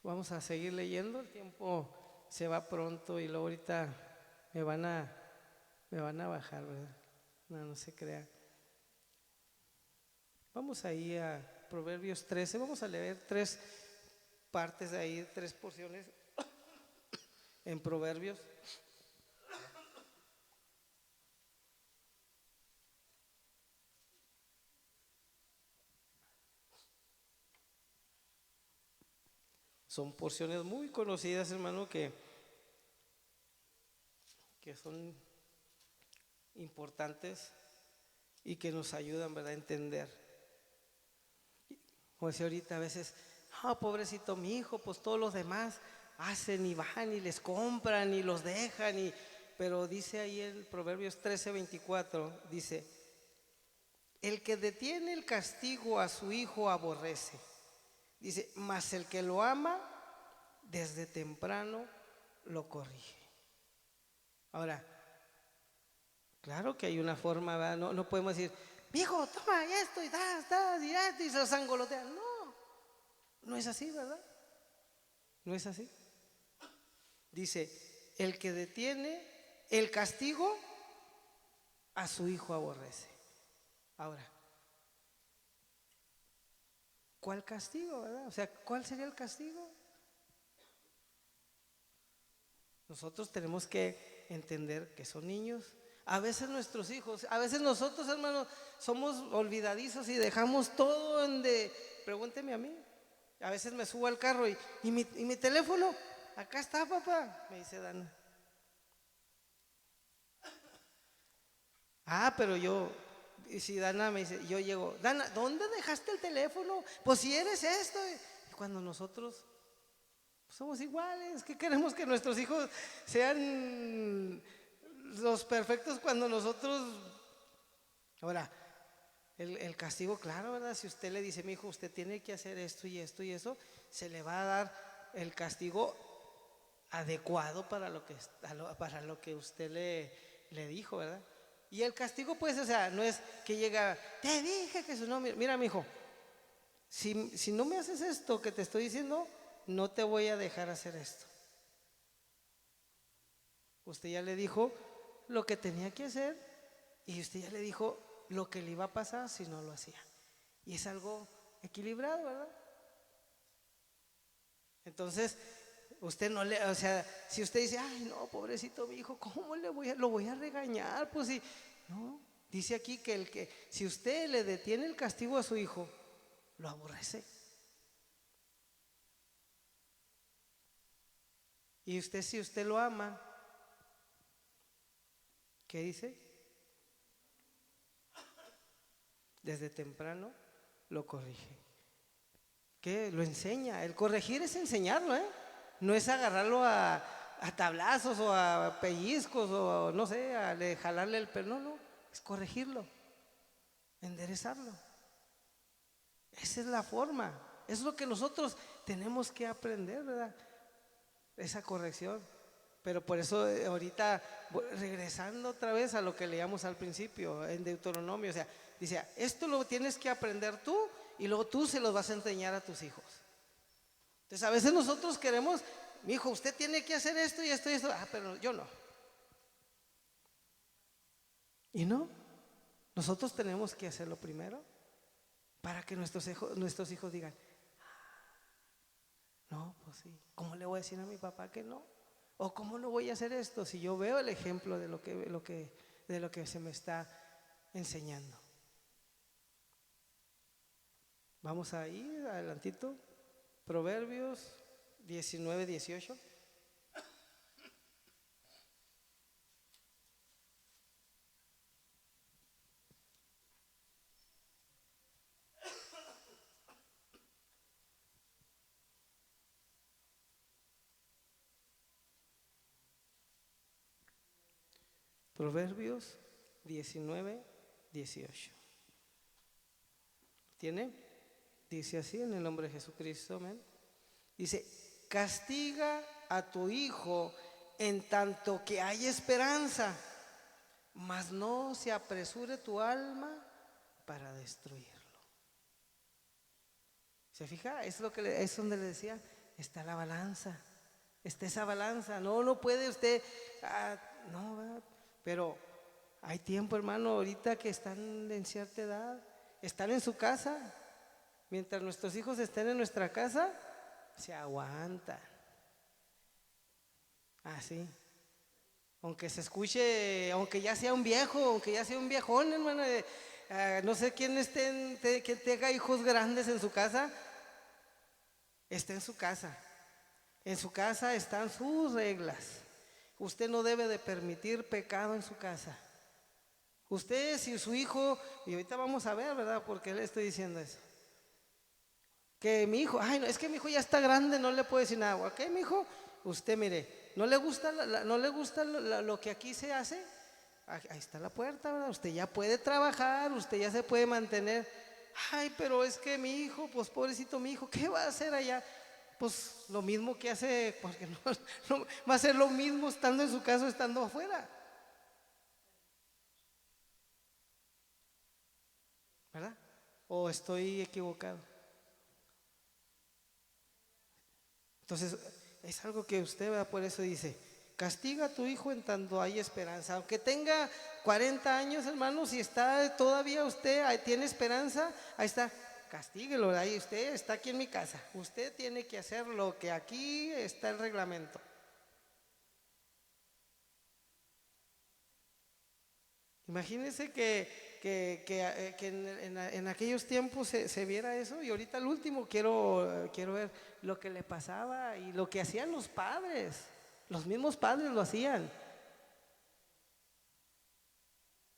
Vamos a seguir leyendo, el tiempo se va pronto y luego ahorita me van a bajar, ¿verdad? No se crea. Vamos ahí a Proverbios 13, vamos a leer 3 partes de ahí, 3 porciones en Proverbios. Son porciones muy conocidas, hermano, que son importantes y que nos ayudan, ¿verdad?, a entender. Como decía ahorita, a veces, pobrecito mi hijo, pues todos los demás hacen y van y les compran y los dejan. Pero dice ahí en Proverbios 13:24, dice, el que detiene el castigo a su hijo aborrece. Dice, mas el que lo ama, desde temprano lo corrige. Ahora, claro que hay una forma, ¿verdad? No podemos decir, hijo, toma esto y das y se lo sangolotean. No es así, ¿verdad? No es así. Dice, el que detiene el castigo a su hijo aborrece. Ahora, ¿cuál castigo, verdad? O sea, ¿cuál sería el castigo? Nosotros tenemos que entender que son niños. A veces nuestros hijos, a veces nosotros, hermanos, somos olvidadizos y dejamos todo pregúnteme a mí. A veces me subo al carro y mi teléfono, acá está, papá, me dice Dana. Pero y si Dana me dice, yo llego, Dana, ¿dónde dejaste el teléfono? Pues si eres esto. Y cuando nosotros somos iguales, ¿qué queremos que nuestros hijos sean los perfectos cuando nosotros? Ahora, el castigo, claro, ¿verdad? Si usted le dice, mi hijo, usted tiene que hacer esto y esto y eso, se le va a dar el castigo adecuado para lo que usted le dijo, ¿verdad? Y el castigo, pues, o sea, no es que llega, te dije que eso, no, mira, mi hijo, si no me haces esto que te estoy diciendo, no te voy a dejar hacer esto. Usted ya le dijo lo que tenía que hacer y usted ya le dijo lo que le iba a pasar si no lo hacía. Y es algo equilibrado, ¿verdad? Entonces, usted no le, o sea, si usted dice, ay, no, pobrecito mi hijo, ¿cómo lo voy a regañar? Pues sí, no, dice aquí que si usted le detiene el castigo a su hijo, lo aborrece. Y usted, si usted lo ama, ¿qué dice? Desde temprano lo corrige. ¿Qué? Lo enseña. El corregir es enseñarlo, ¿eh? No es agarrarlo a tablazos o a pellizcos o no sé, jalarle el pelo. No, no, es corregirlo, enderezarlo. Esa es la forma. Es lo que nosotros tenemos que aprender, ¿verdad? Esa corrección. Pero por eso ahorita, regresando otra vez a lo que leíamos al principio, en Deuteronomio, o sea, dice, esto lo tienes que aprender tú y luego tú se los vas a enseñar a tus hijos. Entonces a veces nosotros queremos, mi hijo, usted tiene que hacer esto y esto y esto, pero yo no. Y no, nosotros tenemos que hacerlo primero para que nuestros hijos digan, no, pues sí, ¿cómo le voy a decir a mi papá que no? ¿O cómo no voy a hacer esto si yo veo el ejemplo de lo que se me está enseñando? Vamos a ir adelantito, Proverbios 19:18. Proverbios 19:18. ¿Tiene? Dice así en el nombre de Jesucristo, amén. Dice, castiga a tu hijo en tanto que hay esperanza, mas no se apresure tu alma para destruirlo. ¿Se fija? Es donde le decía, está la balanza, está esa balanza. No puede usted, no, ¿verdad? Pero hay tiempo, hermano, ahorita que están en cierta edad, están en su casa. Mientras nuestros hijos estén en nuestra casa, se aguantan. Así. Aunque se escuche, aunque ya sea un viejo, aunque ya sea un viejón, hermano, no sé quién que tenga hijos grandes en su casa, está en su casa. En su casa están sus reglas. Usted no debe de permitir pecado en su casa. Usted, si su hijo, y ahorita vamos a ver, ¿verdad? ¿Por qué le estoy diciendo eso? Que mi hijo, ay, no, es que mi hijo ya está grande, no le puedo decir nada. Ok, mi hijo, usted mire, ¿no le gusta, lo que aquí se hace? Ahí está la puerta, ¿verdad? Usted ya puede trabajar, usted ya se puede mantener. Ay, pero es que mi hijo, pues pobrecito mi hijo, ¿qué va a hacer allá? Pues lo mismo que hace, porque no va a ser lo mismo estando en su casa o estando afuera, ¿verdad? ¿O estoy equivocado? Entonces, es algo que usted, ¿verdad? Por eso dice, castiga a tu hijo en tanto hay esperanza. Aunque tenga 40 años, hermano, si está todavía usted, tiene esperanza, ahí está, castíguelo, ahí usted está aquí en mi casa. Usted tiene que hacer lo que aquí está el reglamento. Imagínense que en aquellos tiempos se viera eso, y ahorita al último quiero ver lo que le pasaba y lo que hacían los padres. Los mismos padres lo hacían.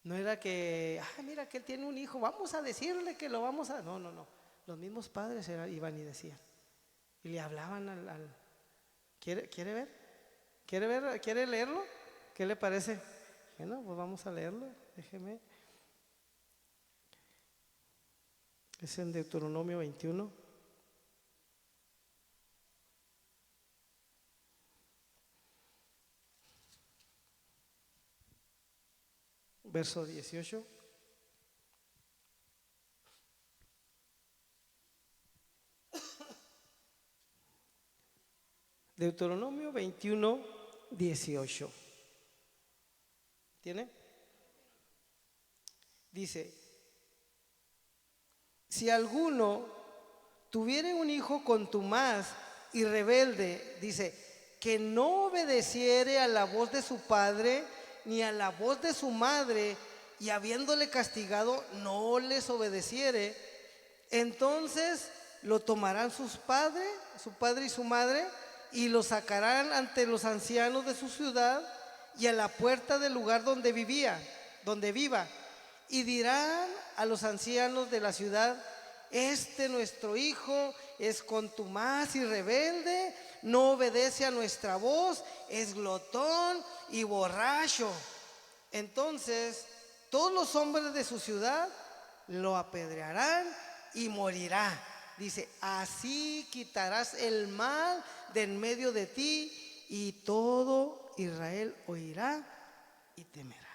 No era que, mira que él tiene un hijo, vamos a decirle que lo vamos a... No. Los mismos padres iban y decían. Y le hablaban ¿Quiere ver? ¿Quiere ver? ¿Quiere leerlo? ¿Qué le parece? Bueno, pues vamos a leerlo. Déjeme. Es en Deuteronomio 21. Verso 18. Deuteronomio 21, 18. ¿Tiene? Dice, si alguno tuviere un hijo contumaz y rebelde, dice, que no obedeciere a la voz de su padre ni a la voz de su madre, y habiéndole castigado no les obedeciere, entonces lo tomarán su padre y su madre, y lo sacarán ante los ancianos de su ciudad y a la puerta del lugar donde viva, y dirán a los ancianos de la ciudad: este nuestro hijo es contumaz y rebelde, no obedece a nuestra voz, es glotón y borracho. Entonces todos los hombres de su ciudad lo apedrearán y morirá. Dice, así quitarás el mal de en medio de ti, y todo Israel oirá y temerá.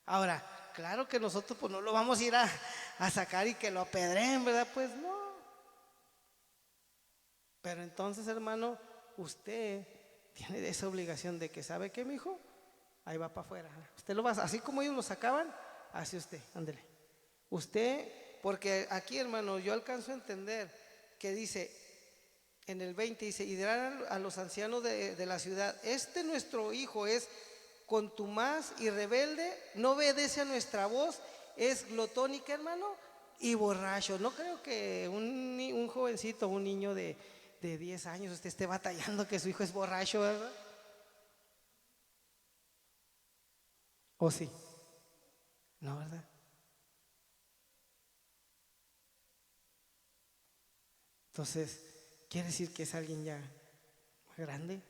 Ahora, claro que nosotros pues no lo vamos a ir a sacar y que lo apedreen, ¿verdad? Pues no. Pero entonces, hermano, usted tiene esa obligación de que, ¿sabe qué, mi hijo? Ahí va para afuera. Usted lo va, así como ellos lo sacaban, así usted, ándele. Usted, porque aquí, hermano, yo alcanzo a entender que dice, en el 20 dice, y dirán a los ancianos de la ciudad: este nuestro hijo es contumaz y rebelde, no obedece a nuestra voz, es glotónica, hermano, y borracho. No creo que un jovencito, un niño de 10 años, usted esté batallando que su hijo es borracho, ¿verdad? ¿O sí? No, ¿verdad? Entonces, quiere decir que es alguien ya grande,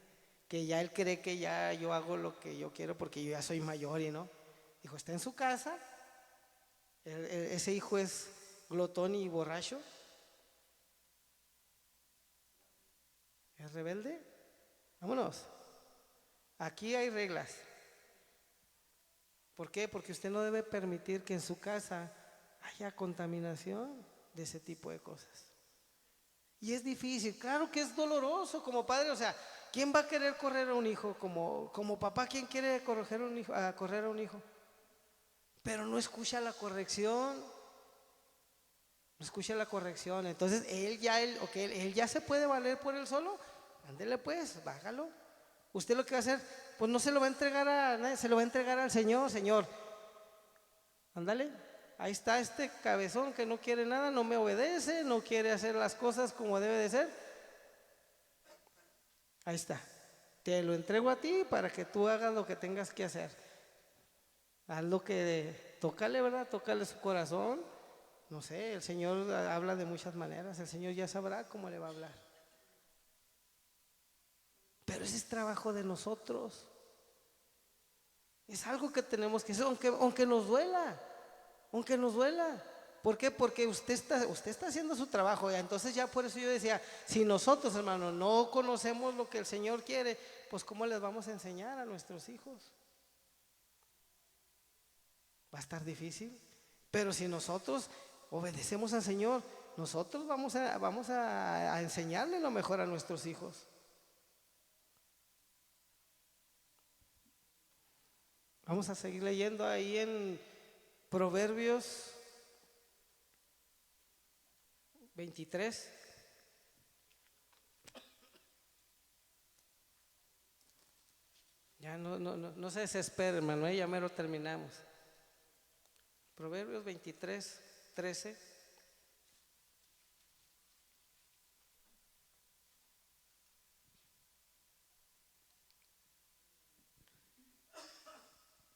que ya él cree que ya yo hago lo que yo quiero porque yo ya soy mayor, y no. Dijo, está en su casa, ese hijo es glotón y borracho, es rebelde. Vámonos. Aquí hay reglas. ¿Por qué? Porque usted no debe permitir que en su casa haya contaminación de ese tipo de cosas. Y es difícil, claro que es doloroso como padre. O sea, ¿quién va a querer correr a un hijo? Como papá, ¿quién quiere correr a un hijo? Pero no escucha la corrección. No escucha la corrección. Entonces él ya se puede valer por él solo. Ándele pues, bájalo. Usted lo que va a hacer, pues no se lo va a entregar a nadie, se lo va a entregar al Señor. Señor, ándale, ahí está este cabezón que no quiere nada, no me obedece, no quiere hacer las cosas como debe de ser. Ahí está, te lo entrego a ti para que tú hagas lo que tengas que hacer. Haz lo que, tócale, ¿verdad? Tócale su corazón. No sé, el Señor habla de muchas maneras, el Señor ya sabrá cómo le va a hablar. Pero ese es trabajo de nosotros. Es algo que tenemos que hacer, aunque nos duela, aunque nos duela. ¿Por qué? Porque usted está haciendo su trabajo. Entonces ya por eso yo decía, si nosotros, hermano, no conocemos lo que el Señor quiere, pues ¿cómo les vamos a enseñar a nuestros hijos? Va a estar difícil. Pero si nosotros obedecemos al Señor, nosotros vamos a enseñarle lo mejor a nuestros hijos. Vamos a seguir leyendo ahí en Proverbios 23. Ya no se desespere, hermano, ya me lo terminamos. Proverbios 23, 13.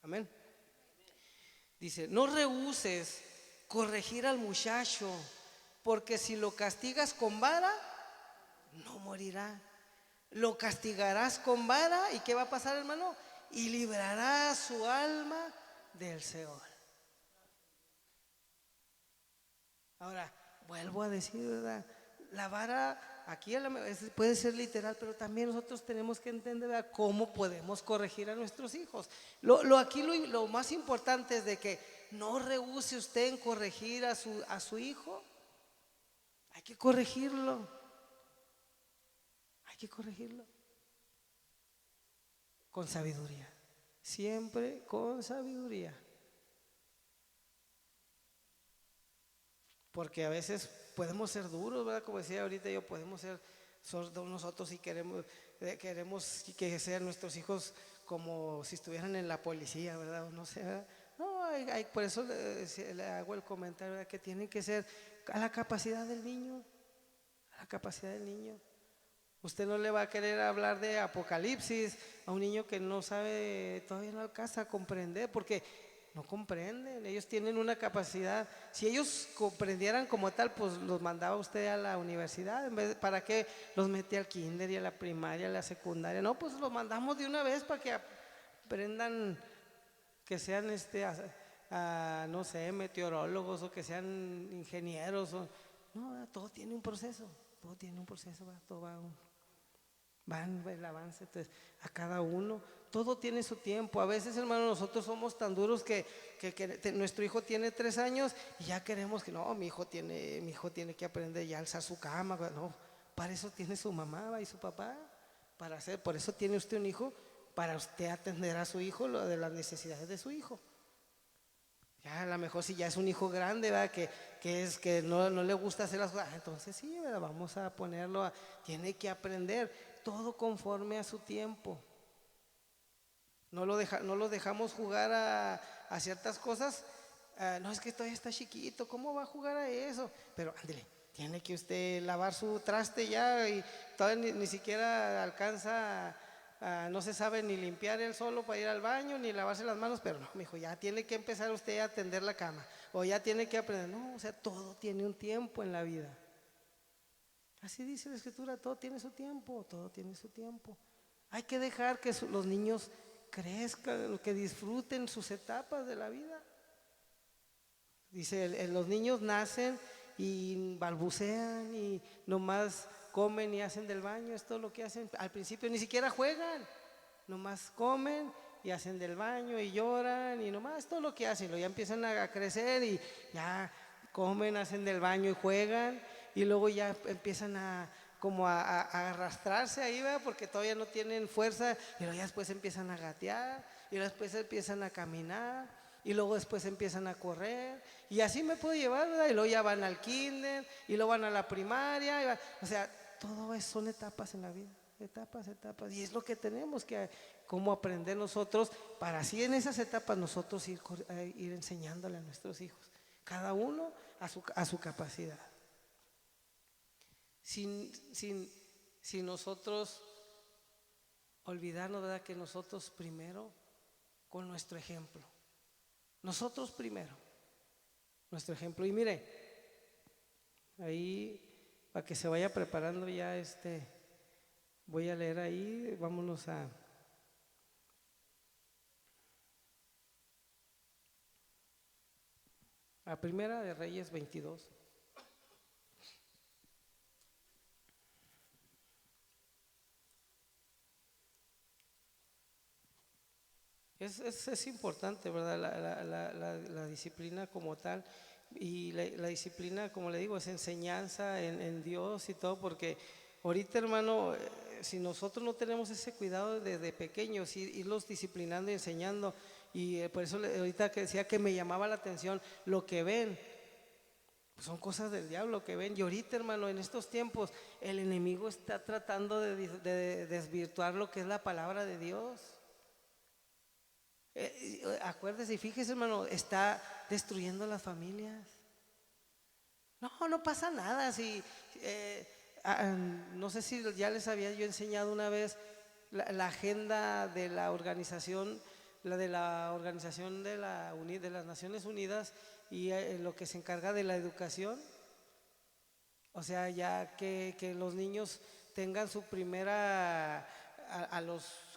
Amén. Dice, no rehúses corregir al muchacho, porque si lo castigas con vara, no morirá. Lo castigarás con vara, ¿y qué va a pasar, hermano? Y librará su alma del Seol. Ahora, vuelvo a decir, ¿verdad? La vara aquí puede ser literal, pero también nosotros tenemos que entender, ¿verdad?, cómo podemos corregir a nuestros hijos. Lo más importante es de que no rehúse usted en corregir a su hijo. Hay que corregirlo. Hay que corregirlo con sabiduría. siempre con sabiduría. Porque a veces podemos ser duros, ¿verdad? Como decía ahorita yo, podemos ser sordos nosotros y queremos que sean nuestros hijos como si estuvieran en la policía, ¿verdad? O no sé, ¿verdad? No, por eso le hago el comentario, ¿verdad? Que tienen que ser a la capacidad del niño, a la capacidad del niño. Usted no le va a querer hablar de Apocalipsis a un niño que no sabe, todavía no alcanza a comprender, porque no comprenden, ellos tienen una capacidad. Si ellos comprendieran como tal, pues los mandaba usted a la universidad, ¿para qué los mete al kinder y a la primaria, a la secundaria? No, pues los mandamos de una vez para que aprendan, que sean no sé, meteorólogos o que sean ingenieros. No, todo tiene un proceso, todo tiene un proceso, todo va van el avance. Entonces, a cada uno, todo tiene su tiempo. A veces, hermano, nosotros somos tan duros que nuestro hijo tiene 3 años y ya queremos que no, mi hijo tiene que aprender ya a alzar su cama. No, para eso tiene su mamá y su papá, por eso tiene usted un hijo, para usted atender a su hijo, lo de las necesidades de su hijo. Ya a lo mejor si ya es un hijo grande, ¿verdad? Que no le gusta hacer las cosas, entonces sí, ¿verdad? Vamos a ponerlo, tiene que aprender todo conforme a su tiempo. No lo dejamos jugar a ciertas cosas. No, es que todavía está chiquito, ¿cómo va a jugar a eso? Pero ándele, tiene que usted lavar su traste ya y todavía ni siquiera alcanza. No se sabe ni limpiar él solo para ir al baño, ni lavarse las manos, pero no, mijo, ya tiene que empezar usted a tender la cama, o ya tiene que aprender. No, o sea, todo tiene un tiempo en la vida. Así dice la Escritura, todo tiene su tiempo, todo tiene su tiempo. Hay que dejar que los niños crezcan, que disfruten sus etapas de la vida. Dice, los niños nacen y balbucean y nomás comen y hacen del baño, es todo lo que hacen. Al principio ni siquiera juegan, nomás comen y hacen del baño y lloran y nomás todo lo que hacen. Luego ya empiezan a crecer y ya comen, hacen del baño y juegan, y luego ya empiezan como a arrastrarse ahí, ¿verdad? Porque todavía no tienen fuerza, y luego ya después empiezan a gatear y después empiezan a caminar y luego después empiezan a correr, y así me puedo llevar, ¿verdad? Y luego ya van al kinder y luego van a la primaria, o sea, todo eso son etapas en la vida, etapas, y es lo que tenemos que cómo aprender nosotros para así en esas etapas nosotros ir enseñándole a nuestros hijos, cada uno a su capacidad. Sin nosotros olvidarnos, ¿verdad? Que nosotros primero, con nuestro ejemplo, nosotros primero, nuestro ejemplo. Y mire, ahí para que se vaya preparando ya voy a leer ahí, vámonos a Primera de Reyes 22. Es importante, ¿verdad? La disciplina como tal, y la disciplina, como le digo, es enseñanza en Dios y todo, porque ahorita, hermano, si nosotros no tenemos ese cuidado desde pequeños, irlos disciplinando y enseñando, y por eso ahorita que decía que me llamaba la atención lo que ven, pues son cosas del diablo que ven. Y ahorita, hermano, en estos tiempos el enemigo está tratando de desvirtuar lo que es la palabra de Dios. Acuérdese y fíjese, hermano, está destruyendo las familias. No pasa nada. No sé si ya les había yo enseñado una vez la agenda de la organización, de las Naciones Unidas, y lo que se encarga de la educación. O sea, ya que los niños tengan su primera,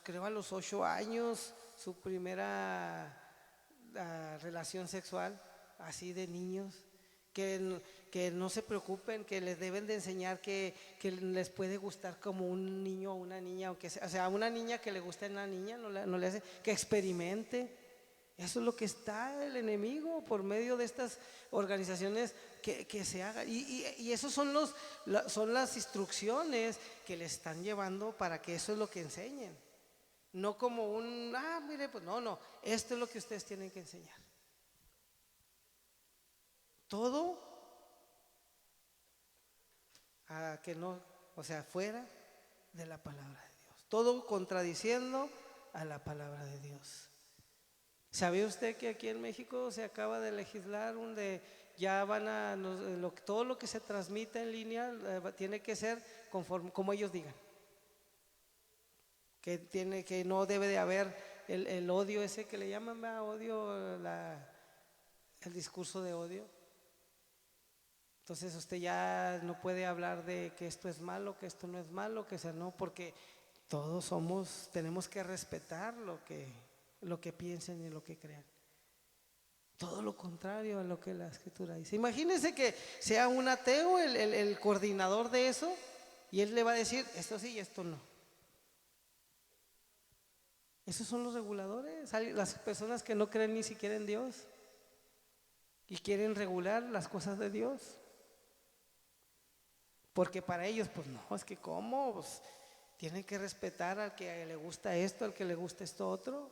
creo a los 8 años, su primera relación sexual, así de niños, que no se preocupen, que les deben de enseñar que les puede gustar como un niño o una niña, o sea, a una niña que le guste a una niña, no le hace, que experimente. Eso es lo que está el enemigo por medio de estas organizaciones que se haga. Y esos son las instrucciones que le están llevando para que eso es lo que enseñen. No como mire, pues no, esto es lo que ustedes tienen que enseñar. Todo a que no, o sea, fuera de la palabra de Dios. Todo contradiciendo a la palabra de Dios. ¿Sabía usted que aquí en México se acaba de legislar donde ya van a, todo lo que se transmite en línea tiene que ser conforme, como ellos digan? Que no debe de haber el odio ese que le llaman, ¿verdad? Odio, el discurso de odio. Entonces usted ya no puede hablar de que esto es malo, que esto no es malo, que sea no, porque todos tenemos que respetar lo que piensen y lo que crean. Todo lo contrario a lo que la Escritura dice. Imagínense que sea un ateo el coordinador de eso y él le va a decir esto sí y esto no. Esos son los reguladores, las personas que no creen ni siquiera en Dios y quieren regular las cosas de Dios. Porque para ellos, pues no, es que ¿cómo? Pues, tienen que respetar al que le gusta esto, al que le gusta esto otro.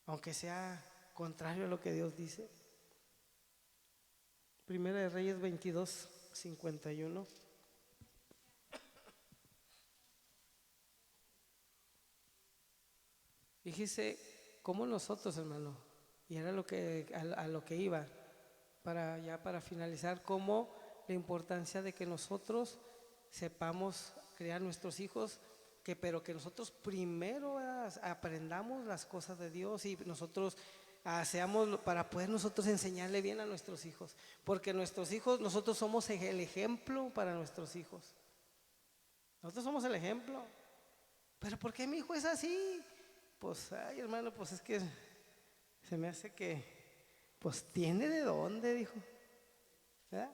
Aunque sea contrario a lo que Dios dice. Primera de Reyes 22, 51. Fíjese cómo nosotros, hermano, y era a lo que iba, para finalizar, cómo la importancia de que nosotros sepamos criar nuestros hijos, pero que nosotros primero aprendamos las cosas de Dios y nosotros seamos para poder nosotros enseñarle bien a nuestros hijos, porque nuestros hijos, nosotros somos el ejemplo para nuestros hijos. Nosotros somos el ejemplo. Pero ¿por qué mi hijo es así? Pues, ay, hermano, pues es que se me hace que, pues tiene de dónde, dijo. ¿Verdad?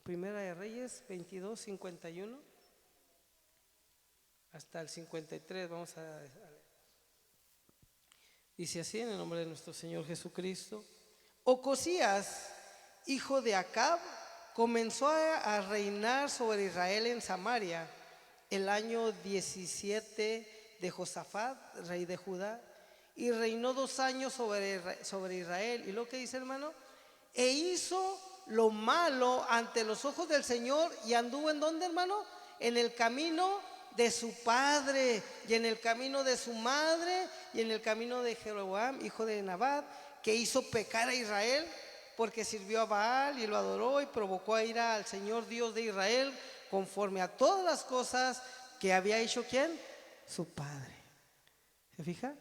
Primera de Reyes 22, 51 hasta el 53, vamos a leer. Dice así en el nombre de nuestro Señor Jesucristo. Ocosías, hijo de Acab, comenzó a reinar sobre Israel en Samaria el año 17 de Josafat, rey de Judá, y reinó 2 años sobre Israel. ¿Y lo que dice, hermano? E hizo lo malo ante los ojos del Señor y anduvo ¿en dónde, hermano? En el camino de su padre y en el camino de su madre y en el camino de Jeroboam, hijo de Nabat, que hizo pecar a Israel porque sirvió a Baal y lo adoró y provocó a ira al Señor Dios de Israel conforme a todas las cosas que había hecho ¿quién? Su padre. ¿Se fija?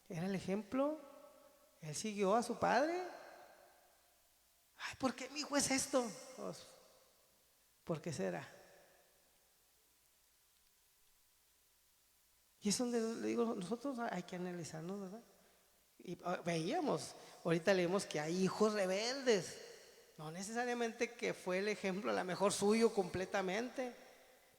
Era el ejemplo. Él siguió a su padre. Ay, ¿por qué mi hijo es esto? Pues, ¿por qué será? Y es donde le digo, nosotros hay que analizarnos, ¿verdad? Y veíamos, ahorita leemos que hay hijos rebeldes. No necesariamente que fue el ejemplo a lo mejor suyo completamente,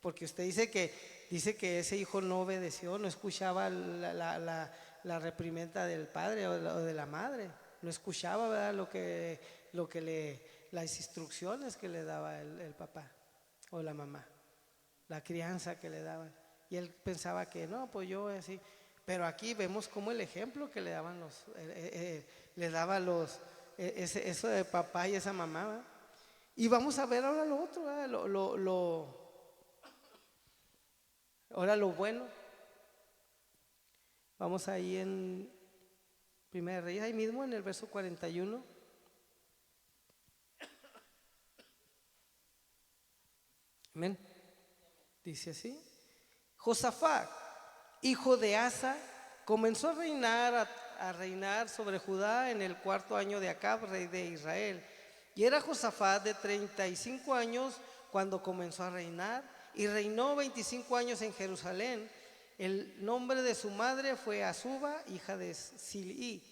porque usted dice que ese hijo no obedeció, no escuchaba la reprimenda del padre o de la madre, no escuchaba, ¿verdad? Las instrucciones que le daba el papá o la mamá, la crianza que le daban. Y él pensaba que no, pues yo así. Pero aquí vemos como el ejemplo que le daban eso de papá y esa mamá, ¿verdad? Y vamos a ver ahora lo otro, ¿verdad? Ahora lo bueno. Vamos ahí en Primera Reyes, ahí mismo en el verso 41. Amén. Dice así. Josafat, hijo de Asa, comenzó a reinar sobre Judá en el 4.º año de Acab, rey de Israel. Y era Josafat de 35 años cuando comenzó a reinar y reinó 25 años en Jerusalén. El nombre de su madre fue Azuba, hija de Silí.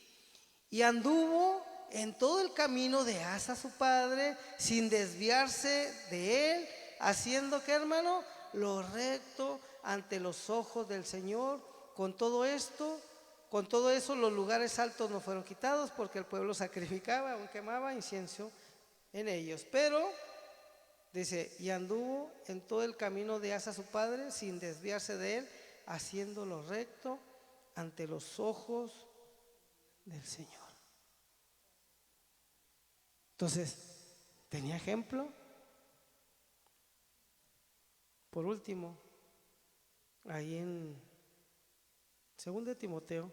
Y anduvo en todo el camino de Asa su padre, sin desviarse de él, haciendo que, hermano, lo recto ante los ojos del Señor. Con todo eso los lugares altos no fueron quitados, porque el pueblo sacrificaba o quemaba incienso en ellos. Pero Dice, y anduvo en todo el camino de Asa su padre, sin desviarse de él, haciendo lo recto ante los ojos del Señor. Entonces, tenía ejemplo. Por último, ahí en 2 de Timoteo,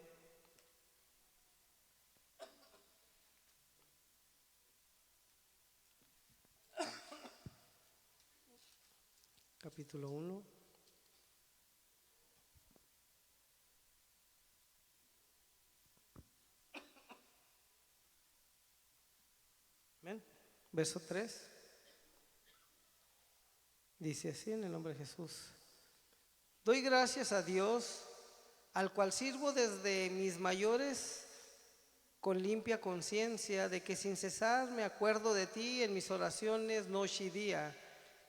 capítulo 1, amén, verso 3, dice así en el nombre de Jesús: doy gracias a Dios, al cual sirvo desde mis mayores con limpia conciencia, de que sin cesar me acuerdo de ti en mis oraciones noche y día,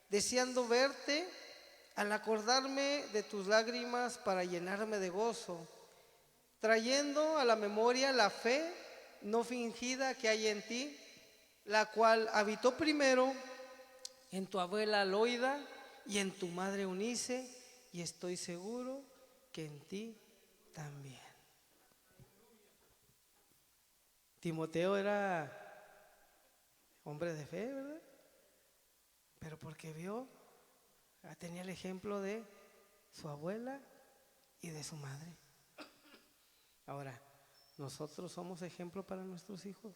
deseando verte, al acordarme de tus lágrimas para llenarme de gozo, trayendo a la memoria la fe no fingida que hay en ti, la cual habitó primero en tu abuela Loida y en tu madre Eunice, y estoy seguro que en ti también. Timoteo era hombre de fe, ¿verdad? Pero porque vio, tenía el ejemplo de su abuela y de su madre. Ahora, nosotros somos ejemplo para nuestros hijos.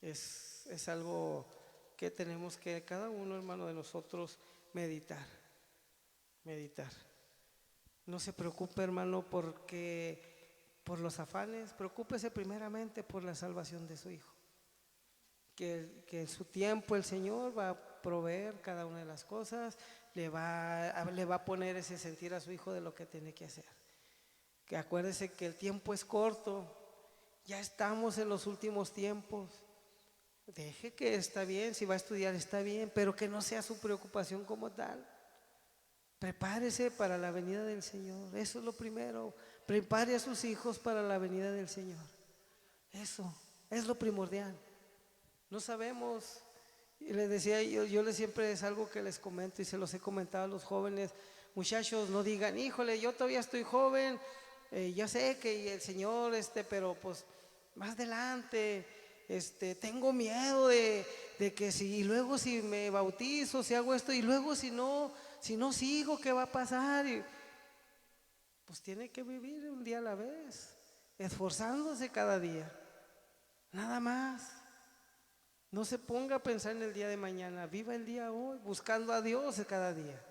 Es algo que tenemos que cada uno, hermano, de nosotros meditar. No se preocupe, hermano, por los afanes, preocúpese primeramente por la salvación de su hijo. Que en su tiempo el Señor va a proveer cada una de las cosas, le va a poner ese sentir a su hijo de lo que tiene que hacer. Que acuérdese que el tiempo es corto, ya estamos en los últimos tiempos. Deje que está bien, si va a estudiar está bien, pero que no sea su preocupación como tal. Prepárese para la venida del Señor, eso es lo primero. Prepare a sus hijos para la venida del Señor. Eso es lo primordial. No sabemos, y les decía, yo les siempre es algo que les comento y se los he comentado a los jóvenes: muchachos, no digan, híjole, yo todavía estoy joven, ya sé que el Señor, pero pues más adelante, tengo miedo de que si luego si me bautizo, si hago esto y luego si no sigo, ¿qué va a pasar? Y pues tiene que vivir un día a la vez, esforzándose cada día, nada más. No se ponga a pensar en el día de mañana, viva el día hoy, buscando a Dios cada día.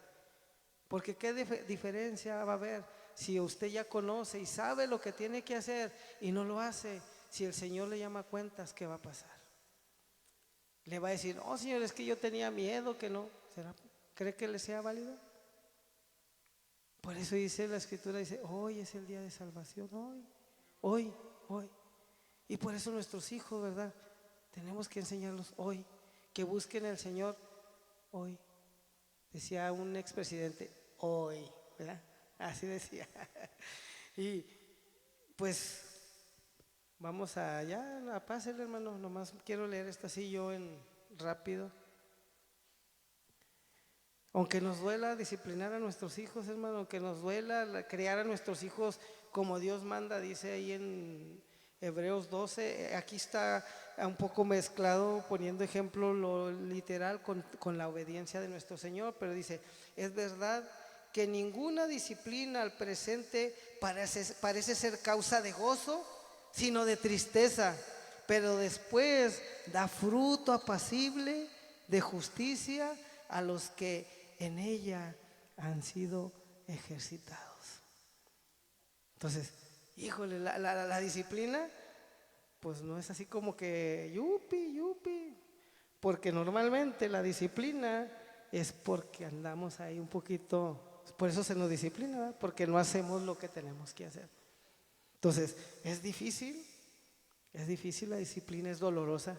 Porque qué diferencia va a haber si usted ya conoce y sabe lo que tiene que hacer y no lo hace. Si el Señor le llama a cuentas, ¿qué va a pasar? Le va a decir, oh Señor, es que yo tenía miedo, que no. ¿Cree que le sea válido? Por eso dice la Escritura, dice, hoy es el día de salvación, hoy. Y por eso nuestros hijos, ¿verdad? Tenemos que enseñarlos hoy, que busquen al Señor hoy. Decía un expresidente, hoy, ¿verdad? Así decía. Y pues vamos allá, pásale, hermano, nomás quiero leer esto así yo en rápido. Aunque nos duela disciplinar a nuestros hijos, hermano, aunque nos duela criar a nuestros hijos como Dios manda, dice ahí en Hebreos 12, aquí está un poco mezclado, poniendo ejemplo lo literal con la obediencia de nuestro Señor, pero dice, es verdad que ninguna disciplina al presente parece ser causa de gozo, sino de tristeza, pero después da fruto apacible de justicia a los que en ella han sido ejercitados. Entonces, híjole, la disciplina, pues no es así como que yupi, porque normalmente la disciplina es porque andamos ahí un poquito, por eso se nos disciplina, ¿verdad? Porque no hacemos lo que tenemos que hacer. Entonces, es difícil la disciplina, es dolorosa,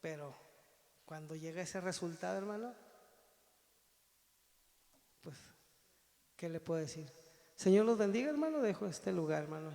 pero cuando llega ese resultado, hermano, pues, ¿qué le puedo decir? Señor los bendiga, hermano, dejo este lugar, hermano.